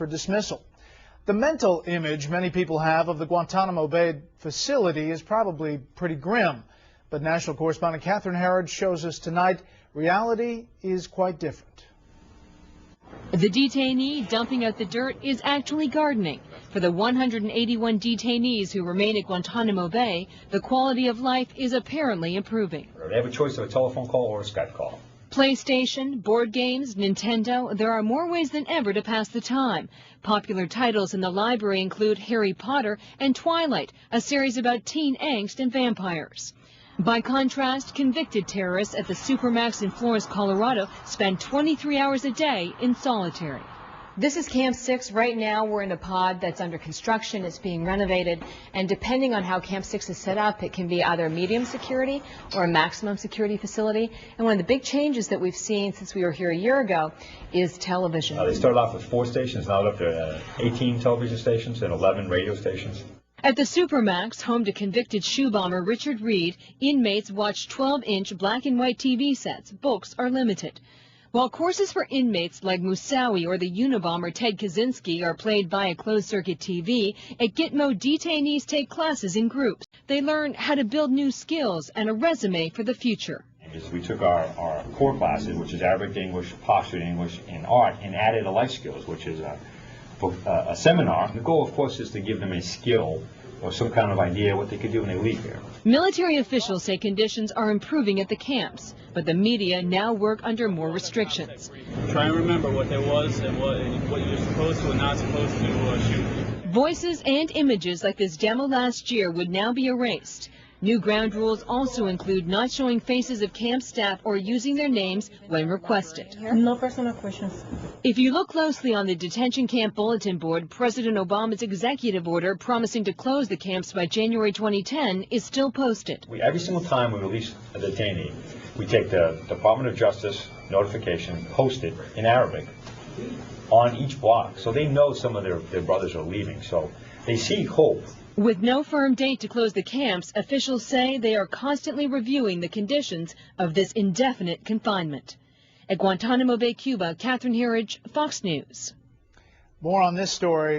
for dismissal. The mental image many people have of the Guantanamo Bay facility is probably pretty grim. But national correspondent Catherine Herridge shows us tonight reality is quite different. The detainee dumping out the dirt is actually gardening. For the 181 detainees who remain at Guantanamo Bay, the quality of life is apparently improving. They have a choice of a telephone call or a Skype call. PlayStation, board games, Nintendo, there are more ways than ever to pass the time. Popular titles in the library include Harry Potter and Twilight, a series about teen angst and vampires. By contrast, convicted terrorists at the Supermax in Florence, Colorado, spend 23 hours a day in solitary. This is Camp 6. Right now, we're in a pod that's under construction. It's being renovated. And depending on how Camp 6 is set up, it can be either medium security or a maximum security facility. And one of the big changes that we've seen since we were here a year ago is television. They started off with 4 stations, now up to 18 television stations and 11 radio stations. At the Supermax, home to convicted shoe bomber Richard Reed, inmates watch 12-inch black and white TV sets. Books are limited. While courses for inmates like Moussaoui or the Unabomber Ted Kaczynski are played via closed-circuit TV, at Gitmo, detainees take classes in groups. They learn how to build new skills and a resume for the future. We took our core classes, which is Arabic English, Pashto English, and art, and added a life skills, which is a seminar. The goal, of course, is to give them a skill or some kind of idea what they could do when they leave here. Military officials say conditions are improving at the camps, but the media now work under more restrictions. Try and remember what there was and what you're supposed to and not supposed to shoot. Voices and images like this demo last year would now be erased. New ground rules also include not showing faces of camp staff or using their names when requested. No personal questions. If you look closely on the detention camp bulletin board, President Obama's executive order promising to close the camps by January 2010 is still posted. Every single time we release a detainee, we take the Department of Justice notification, post it in Arabic on each block, so they know some of their brothers are leaving, so they see hope. With no firm date to close the camps, officials say they are constantly reviewing the conditions of this indefinite confinement. At Guantanamo Bay, Cuba, Catherine Herridge, Fox News. More on this story.